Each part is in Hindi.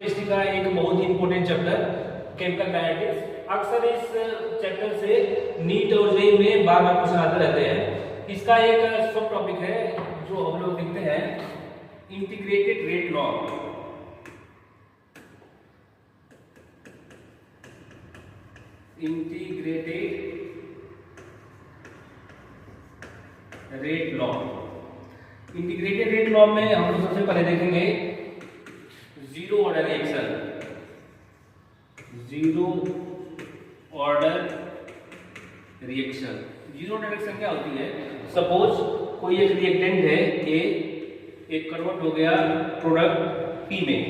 केमिस्ट्री का एक बहुत ही इंपॉर्टेंट चैप्टर केमिकल काइनेटिक्स। अक्सर इस चैप्टर से नीट और जेईई में बार बार क्वेश्चन आते रहते हैं। इसका एक सब टॉपिक है जो हम लोग देखते हैं, integrated rate law. Integrated rate law. Integrated rate law में हम लोग सबसे पहले देखेंगे zero order reaction. Zero order reaction, zero order reaction क्या होती है? सपोज कोई एक रिएक्टेंट है ए, एक कन्वर्ट हो गया प्रोडक्ट पी में।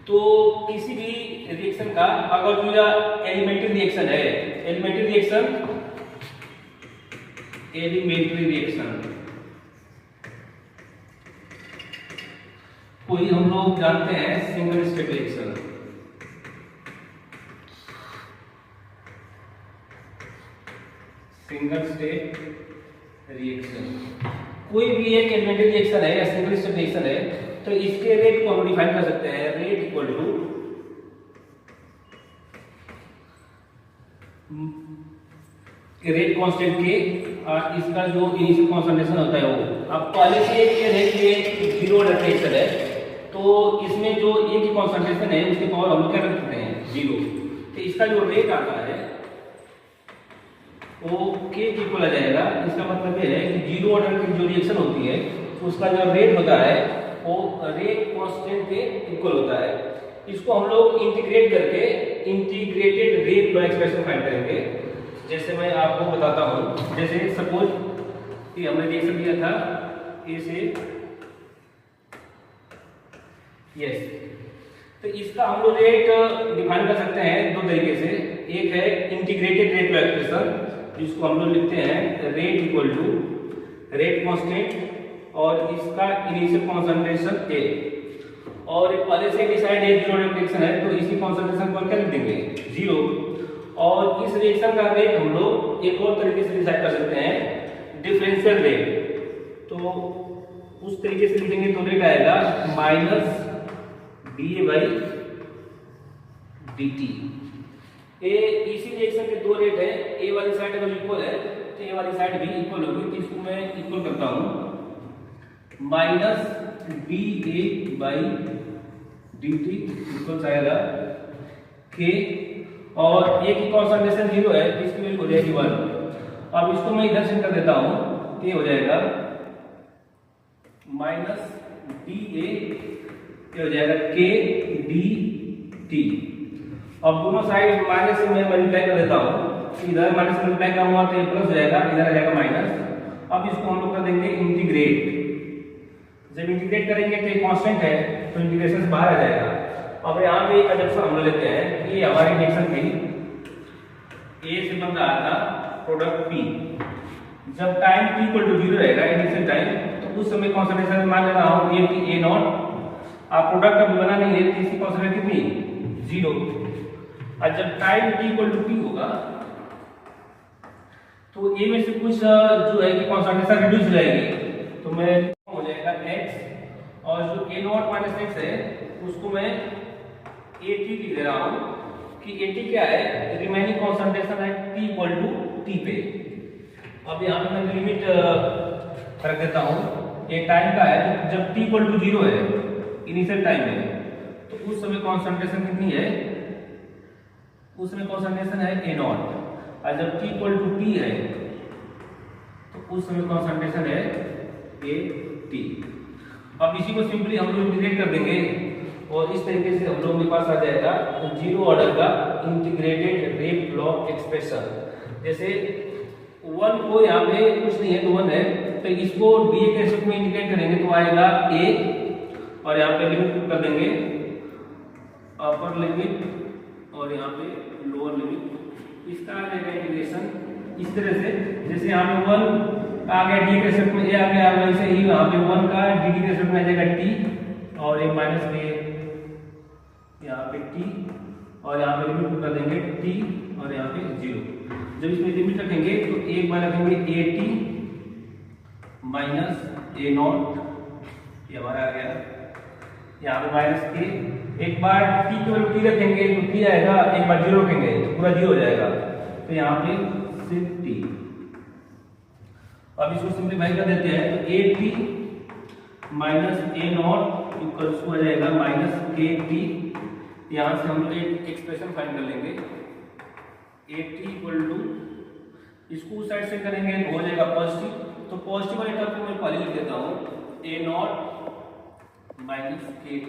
तो किसी भी रिएक्शन का अगर जो एलिमेंट्री रिएक्शन है, एलिमेंट्री रिएक्शन कोई हम लोग जानते हैं single step reaction. Single step reaction कोई भी एक एलिमेंट्री रिएक्शन है या सिंगल स्टेप रिएक्शन है, तो इसके रेट को हम डिफाइन कर सकते हैं। Rate equal to rate constant के और इसका जो इनिशियल कंसंट्रेशन होता है वो। अब पहले से ये रेट ये जीरो ऑर्डर रिएक्शन है, तो इसमें जो ए की कंसंट्रेशन है उसकी पावर हम क्या रखते हैं? जीरो। तो इसका जो रेट आता है वो के इक्वल आ जाएगा। इसका मतलब ये है कि जीरो ऑर्डर की जो रिएक्शन होती है उसका जो रेट होता है वो रेट कांस्टेंट के इक्वल होता है। इसको हम लोग इंटीग्रेट करके integrated rate law expression find करेंगे। जैसे मैं आपको बताता हूं, जैसे सपोज कि हमने रिएक्शन लिया था ए से यस, तो इसका हम लोग रेट डिफाइन कर सकते हैं दो तरीके से। एक है इंटीग्रेटेड रेट लॉ एक्सप्रेशन, जिसको हम लोग लिखते हैं rate equal to rate constant और इसका इनिशियल कंसंट्रेशन ए, और पहले से डिसाइड है जीरो रिएक्शन है तो इसी कंसंट्रेशन को क्या लिख देंगे? जीरो। और इस रिएक्शन का रेट हम लोग एक और तरीके से डिसाइड कर सकते हैं, डिफरेंशियल रेट। तो उस तरीके से लिखेंगे तो रेट आएगा minus D by D T. ए इसी रिएक्शन के दो रेट है, ए वाली साइड अगर इक्वल है तो ए वाली साइड भी इक्वल होगी। तो इसको मैं इक्वल करता हूं, minus D A by D T equal आएगा के, और ए की कंसंट्रेशन जीरो है तो इसकी वैल्यू हो जाएगी 1। अब इसको मैं इधर से कर देता हूं, ये हो जाएगा माइनस डी ए हो जाएगा के डी टी। अब दोनों साइड माइनस से मैं मल्टीप्लाई कर देता हूं, इधर माइनस मल्टीप्लाई करूंगा तो ये प्लस हो जाएगा, इधर आ जाएगा माइनस। अब इसको हम लोग कर देंगे इंटीग्रेट। जब इंटीग्रेट करेंगे तो ये कांस्टेंट है तो इंटीग्रेशन से बाहर आ जाएगा। अब यहाँ पे एक एग्जांपल हम लोग लेते हैं कि हमारी रिएक्शन थी ए से बन रहा था प्रोडक्ट पी। जब टाइम t इक्वल टू 0 रहेगा इनिशियल टाइम, तो उस समय कंसंट्रेशन मान ले रहा हूं ये कि ए नॉट। आप प्रोडक्ट अभी बना नहीं है तो इसकी कंसंट्रेशन कितनी? 0। और जब time t equal to p होगा तो ए में से कुछ जो है कि कंसंट्रेशन रिड्यूस हो जाएगी, तो मैं हो जाएगा x, और जो a नॉट माइनस x है उसको मैं at लिख दे रहा हूं कि at क्या है? रिमेनिंग कंसंट्रेशन है t इक्वल टू t पे। अब यहाँ पे मैं लिमिट रख देता हूँ, ये टाइम का है जब t इक्वल टू 0 है इनिशियल टाइम में, तो उस समय कंसंट्रेशन कितनी है? उस समय कंसंट्रेशन है a नॉट, और जब t इक्वल टू p है तो उस समय कंसंट्रेशन है at। अब इसी को सिंपली हम लोग इंटीग्रेट कर देंगे और इस तरीके से हम लोग के पास आ जाएगा जीरो ऑर्डर का इंटीग्रेटेड रेट लॉ एक्सप्रेशन। जैसे 1 को यहाँ पे कुछ नहीं है तो 1 है, तो इसको डी के रूप में इंटीग्रेट करेंगे तो आएगा a, और यहाँ पे लिमिट कर देंगे अपर लिमिट और यहाँ पे लोअर लिमिट। इसका आ जाएगा इंटीग्रेशन इस तरह से, जैसे यहाँ पे 1 आ गया डी के रूप में, a आ गया, वैसे ही यहाँ पे 1 का डी के रूप में आ जाएगा t, और एक माइनस में यहाँ पे t, और यहाँ पे लिमिट कर देंगे t और यहाँ पे 0। जब इसमें लिमिट रखेंगे तो एक बार रखेंगे at माइनस a नॉट, ये हमारा आ गया, यहाँ पे माइनस के एक बार t की वैल्यू t रखेंगे तो t आएगा, एक बार 0 रखेंगे तो पूरा 0 हो जाएगा, तो यहाँ पे सिर्फ t। अब इसको सिंप्लीफाई कर देते हैं तो at minus a not equals हो जाएगा माइनस kt। यहाँ से हम लोग एक एक्सप्रेशन फाइंड कर लेंगे, at इक्वल टू, इसको उस साइड से करेंगे तो हो जाएगा पॉजिटिव, तो पॉजिटिव वाले टर्म को मैं पहले लिख देता हूँ, a not minus kt,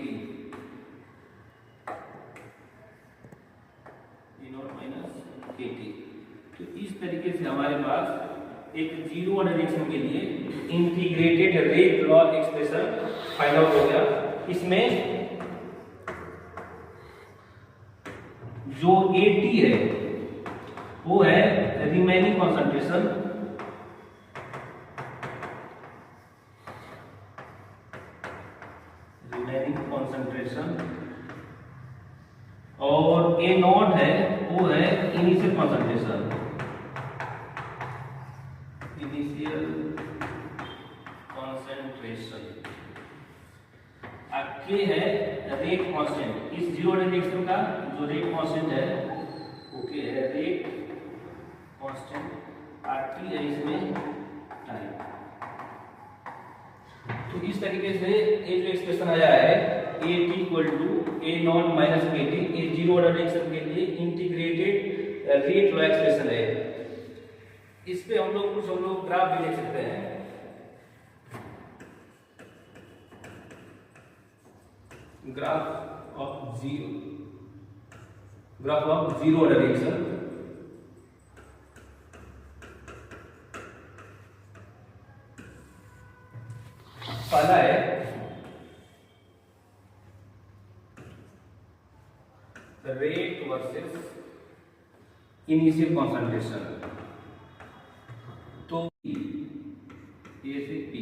a not minus kt। तो इस तरीके से हमारे पास एक जीरो वाले रिएक्शन के लिए integrated rate law expression find out हो गया। इसमें जो AT है वो है रिमेनिंग कॉन्सेंट्रेशन, और A नॉट है वो है इनिशियल कॉन्सेंट्रेशन, इनिशियल कॉन्सेंट्रेशन। अब K है रेट कांस्टेंट, इस जीरो रिएक्शन का जो रेट कांस्टेंट है वो K है रेट कांस्टेंट, RT है इसमें टाइम। तो इस तरीके से ये जो एक्सप्रेशन आया है AT equal to A not minus KT, ये जीरो ऑर्डर रिएक्शन के लिए इंटीग्रेटेड रेट लॉ एक्सप्रेशन है। इस पे हम लोग ग्राफ भी देख सकते हैं। Graph of zero order reaction, पहला है रेट वर्सेस इनिशियल कॉन्सेंट्रेशन, तो ए से पी,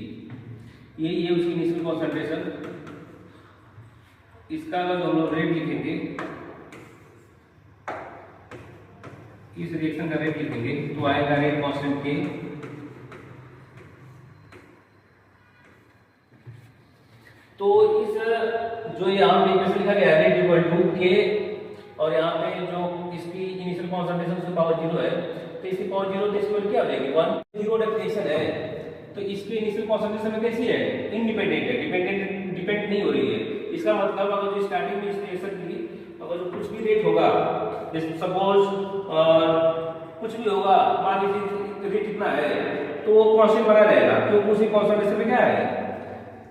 ये उसकी इनिशियल कॉन्सेंट्रेशन। इसका अगर हम लोग रेट लिखेंगे, इस रिएक्शन का रेट लिखेंगे तो आएगा रेट कांस्टेंट के, तो इस जो यहाँ पे इक्वेशन लिखा गया है रेट इक्वल टू के, और यहाँ पे जो इसकी इनिशियल कॉन्सेंट्रेशन उसकी पावर 0 है, तो इसकी पावर 0 तो इसकी वैल्यू क्या हो जाएगी 1। जीरो रिएक्शन है तो इसकी इनिशियल कॉन्सेंट्रेशन में कैसी है, इंडिपेंडेंट है, डिपेंड नहीं हो रही है। इसका मतलब अगर जो स्टार्टिंग में इस रिएक्शन की अगर जो कुछ भी रेट होगा, जैसे सपोज कुछ भी होगा, मान लीजिए रेट इतना है तो वो कांस्टेंट बना रहेगा क्योंकि उसी कॉन्सेंट्रेशन में क्या है,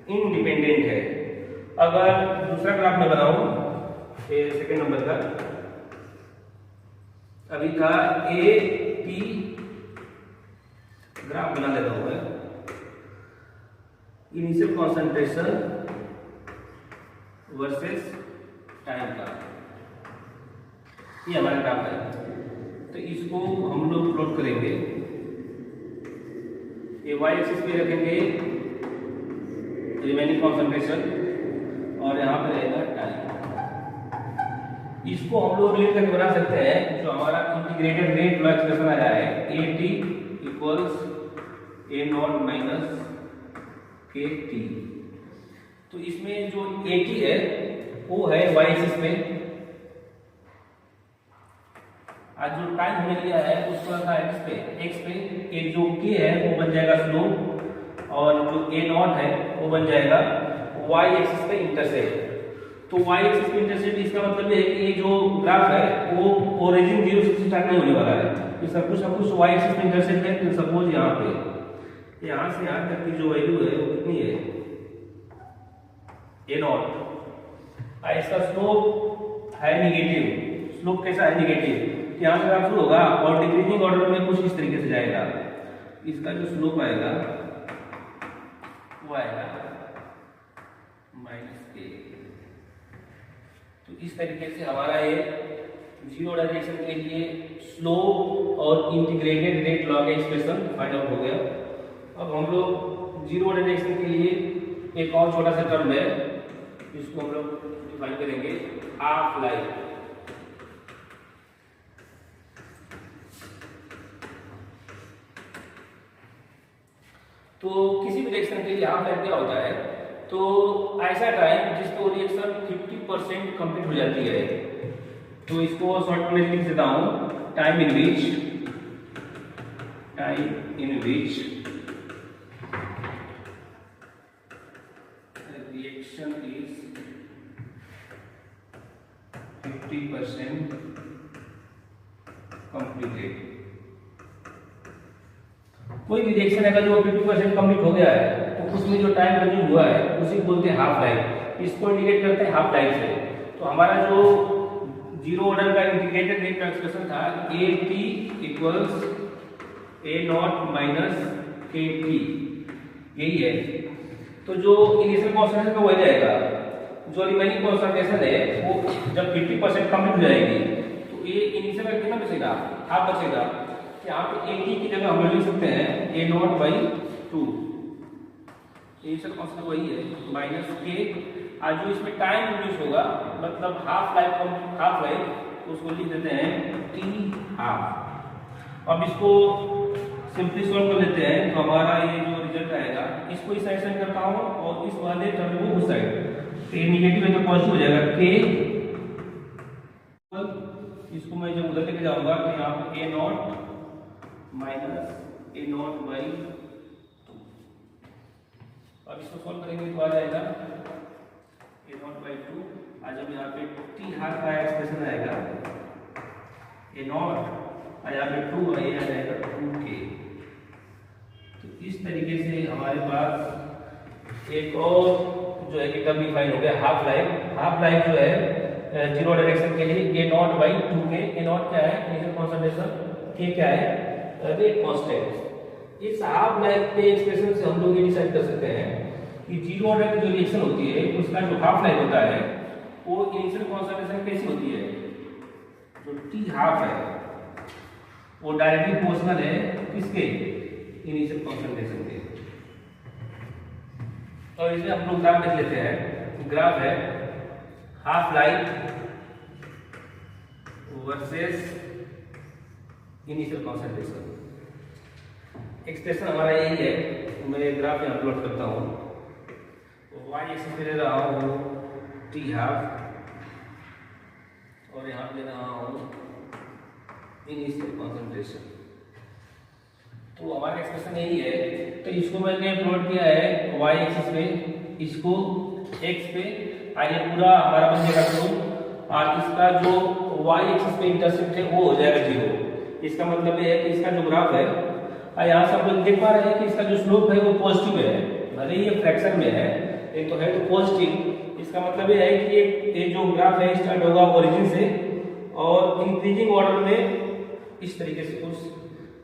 इंडिपेंडेंट है। अगर दूसरा ग्राफ में बनाऊं, सेकंड नंबर का अभी था AT, ग्राफ बना लेता हूं मैं, इनिशियल कॉन्सेंट्रेशन वर्सेस टाइम का, ये हमारा ग्राफ है। तो इसको हम लोग प्लॉट करेंगे, ये y एक्सिस पे रखेंगे रिमेनिंग कॉन्सेंट्रेशन और यहाँ पे रहेगा टाइम। इसको हम लोग रिलेट करके बना सकते हैं जो हमारा इंटीग्रेटेड रेट लॉ एक्सप्रेशन आया है AT equals A not minus KT। तो इसमें जो AT है वो है y एक्सिस पे, आज जो टाइम हमने लिया है उसको रखा x पे, एक जो K है वो बन जाएगा स्लोप, और जो A नॉट है वो बन जाएगा y एक्सिस पे इंटरसेप्ट। तो y एक्सिस पे इंटरसेप्ट, इसका मतलब ये है कि ये जो ग्राफ है वो ओरिजिन 0 से स्टार्ट नहीं होने वाला है, ये सब कुछ y एक्सिस पे इंटरसेप्ट है। तो सपोज यहाँ पे यहाँ से यहाँ तक की जो वैल्यू है वो कितनी है, A नॉट, इसका स्लोप है निगेटिव। स्लोप कैसा है, निगेटिव। यहाँ से ग्राफ शुरू होगा और डिक्रीजिंग ऑर्डर में कुछ इस तरीके से जाएगा। इसका जो स्लोप आएगा वो आएगा -k। तो इस तरीके से हमारा ये जीरो डायरेक्शन के लिए स्लोप और इंटीग्रेटेड रेट लॉ का एक्सप्रेशन फाइंड आउट हो गया। अब हम लोग जीरो डायरेक्शन के लिए एक और छोटा सा टर्म है, इसको हम लोग डिफाइन करेंगे हाफ लाइफ। तो किसी भी रिएक्शन के लिए हाफ लाइफ क्या होता है, तो ऐसा टाइम जिसको रिएक्शन 50% कंप्लीट हो जाती है, तो इसको शॉर्ट में लिख देता हूं, time in which reaction is 50% completed. कोई भी रिएक्शन अगर जो 50% कंप्लीट हो गया है तो उसमें जो टाइम कंज्यूम हुआ है उसी को बोलते हैं हाफ लाइफ। इसको इंडिकेट करते हैं हाफ लाइफ से। तो हमारा जो जीरो ऑर्डर का इंटीग्रेटेड रेट का एक्सप्रेशन था AT equals A0 minus KT, यही है। तो जो इनिशियल कॉन्सेंट्रेशन का हो जाएगा, जो रिमेनिंग कॉन्सेंट्रेशन है वो जब 50% कंप्लीट हो जाएगी तो ये इनिशियल का कितना बचेगा, हाफ बचेगा। यहाँ पे AT की जगह हम लिख सकते हैं A0/2, इनिशियल कांस्टेंट वही है, माइनस K, और जो इसमें टाइम रिड्यूस होगा मतलब हाफ लाइफ, उसको लिख देते हैं T हाफ। अब इसको सिंपली सॉल्व कर लेते हैं तो हमारा ये जो रिजल्ट आएगा, इसको इस साइड सेंड करता हूँ और इस वाले टर्म को उस साइड, तो ये निगेटिव है तो पॉजिटिव हो जाएगा K। इसको मैं जब उधर लेके जाऊंगा तो यहाँ पे A0 माइनस A0/2। अब इसको सॉल्व करेंगे तो आ जाएगा A0/2। आज जब यहाँ पे T हाफ का एक्सप्रेशन आएगा A0 और यहाँ पे 2 है, आ जाएगा 2K। तो इस तरीके से हमारे पास एक और जो है कि टर्म डिफाइन हो गया, हाफ लाइफ। हाफ लाइफ जो है जीरो डायरेक्शन के लिए A0/2K। A0 क्या है, इनिशियल कंसंट्रेशन, K क्या है, रेट कांस्टेंट। इस हाफ लाइफ के एक्सप्रेशन से हम लोग ये डिसाइड कर सकते हैं कि जीरो ऑर्डर की जो रिएक्शन होती है उसका जो हाफ लाइफ होता है वो इनिशियल कंसंट्रेशन कैसी होती है, जो T हाफ है वो डायरेक्टली प्रोपोर्शनल है किसके, इनिशियल कंसंट्रेशन के। तो इसे हम लोग ग्राफ देख लेते हैं। ग्राफ है half life versus initial concentration. Expression हमारा यही है, मैं ग्राफ यहाँ प्लॉट करता हूँ। y एक्सिस पे ले रहा हूँ T हाफ और यहाँ ले रहा हूँ इनिशियल कंसंट्रेशन। तो हमारा एक्सप्रेशन यही है। तो इसको मैंने प्लॉट किया है y एक्सिस पे, इसको x पे, आइए पूरा हमारा बन जाएगा तो, और इसका जो y एक्सिस पे इंटरसेप्ट है वो हो जाएगा 0। इसका मतलब ये है कि इसका जो ग्राफ है, यहाँ से आप लोग देख पा रहे हैं कि इसका जो स्लोप है वो पॉजिटिव है, भले ही ये फ्रैक्शन में है एक तो है तो पॉजिटिव। इसका मतलब ये है कि ये जो ग्राफ है स्टार्ट होगा ओरिजिन से और इंक्रीजिंग ऑर्डर में इस तरीके से कुछ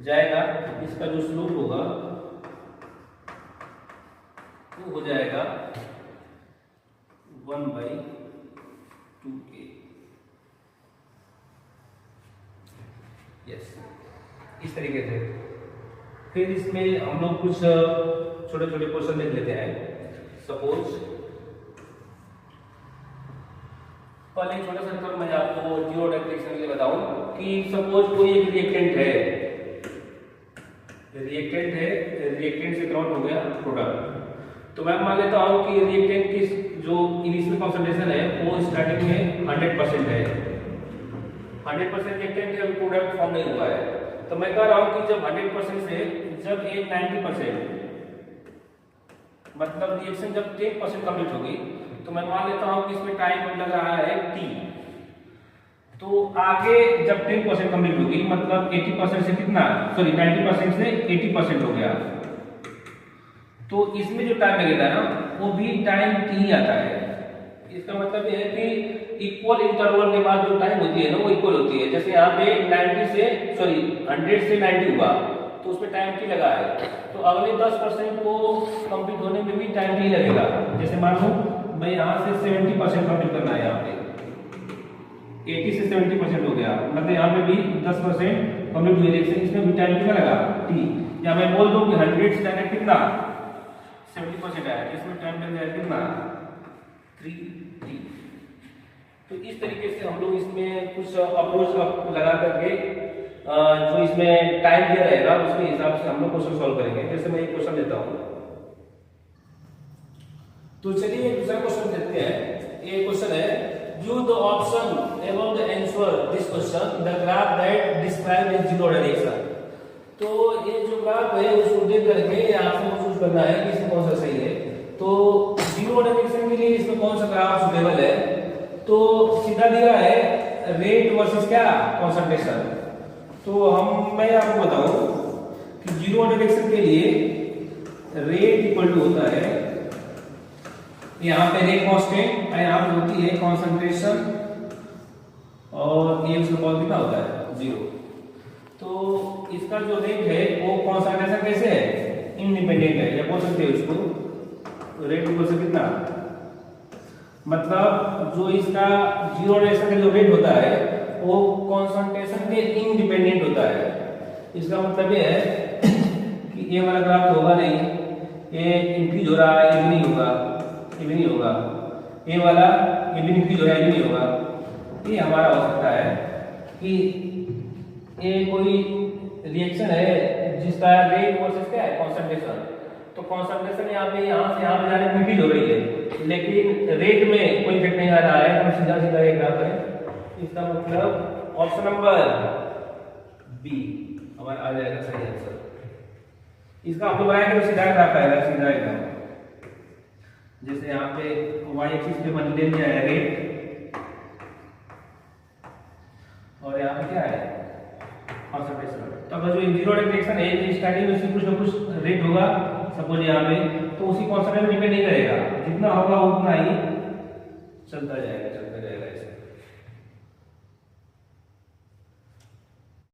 जाएगा। इसका जो स्लोप होगा वो हो जाएगा 1/2K। यस, इस तरीके से। फिर इसमें हम लोग कुछ छोटे छोटे क्वेश्चन देख लेते हैं। सपोज पहले छोटा सा टर्म मैं आपको जीरो डायरेक्शन के लिए बताऊं कि सपोज कोई एक रिएक्टेंट है, रिएक्टेंट से कन्वर्ट हो गया प्रोडक्ट। तो मैं मान लेता हूं कि रिएक्टेंट की जो इनिशियल कंसंट्रेशन है वो स्टार्टिंग में 100% है, 100% रिएक्टेंट है, प्रोडक्ट फॉर्म नहीं हुआ है। तो मैं कह रहा हूं कि जब 100% से जब एक 90% मतलब रिएक्शन जब 10% कंप्लीट होगी तो मैं मान लेता हूं कि इसमें टाइम लग रहा है T। तो आगे जब 10% कंप्लीट होगी मतलब 80% से कितना, सॉरी 90% से 80% हो गया, तो इसमें जो टाइम लगेगा ना वो भी टाइम T ही आता है। इसका मतलब ये है कि इक्वल इंटरवल के बाद जो टाइम होती है ना वो इक्वल होती है। जैसे यहाँ पे 100 से 90 हुआ तो उसमें टाइम T लगा है, तो अगले 10% को कंप्लीट होने में भी टाइम T लगेगा। जैसे मान लो मैं यहाँ से 70% कंप्लीट करना है, यहाँ पे 80 से 70% हो गया मतलब यहाँ पे भी 10% कंप्लीट हुई रिएक्शन, इसमें भी टाइम कितना लगा T। या मैं बोल दूं कि 100 से डायरेक्ट कितना 70% आया, इसमें टाइम लग जाएगा कितना 3T। तो इस तरीके से हम लोग इसमें कुछ अप्रोच लगा करके जो इसमें टाइम दिया रहेगा उसके हिसाब से हम लोग क्वेश्चन सॉल्व करेंगे। जैसे मैं एक क्वेश्चन लेता हूँ, तो चलिए एक दूसरा क्वेश्चन देखते हैं। ये क्वेश्चन है, use the option above the answer this question the graph that describe in zero direction। तो ये जो ग्राफ है उसको देख करके आपको महसूस करना है कि इसमें कौन सा सही है। तो जीरो डायरेक्शन के लिए इसमें कौन सा ग्राफ सुटेबल है, तो सीधा दिया है रेट वर्सेस क्या कंसंट्रेशन। तो मैं आपको बताऊं कि जीरो डायरेक्शन के लिए रेट इक्वल टू होता है, यहाँ पे रेट कांस्टेंट और यहाँ पे होती है कंसंट्रेशन, और ये उसका कॉल कितना होता है 0। तो इसका जो रेट है वो कंसंट्रेशन कैसे है, इंडिपेंडेंट है, या बोल सकते हैं उसको रेट इक्वल से कितना, मतलब जो इसका जीरो डायरेक्शन का जो रेट होता है वो कंसंट्रेशन के इंडिपेंडेंट होता है। इसका मतलब ये है कि ये वाला ग्राफ तो होगा नहीं, ये इंक्रीज हो रहा है ये भी नहीं होगा, ये भी नहीं होगा, ये वाला ये भी इंक्रीज हो रहा है ये भी नहीं होगा। ये हमारा हो सकता है कि ये कोई रिएक्शन है जिसका रेट वर्सेस क्या है कंसंट्रेशन। तो कंसंट्रेशन यहाँ पे यहाँ से यहाँ पे जाने में इंक्रीज हो रही है, लेकिन रेट में कोई इफेक्ट नहीं आ रहा है, तो सीधा सीधा ये ग्राफ है। इसका मतलब ऑप्शन नंबर बी हमारा आ जाएगा सही आंसर। इसका हम लोग बनाएंगे तो सीधा ग्राफ आएगा, सीधा एकदम। जैसे यहाँ पे y एक्सिस पे मान ले लिया है रेट, और यहाँ पे क्या है कंसंट्रेशन। तो अगर जो जीरो डायरेक्शन है स्टार्टिंग में कुछ ना कुछ रेट होगा सपोज यहाँ पे, तो उसी कांस्टेंट में डिपेंड नहीं करेगा, जितना होगा उतना ही चलता जाएगा चलता जाएगा।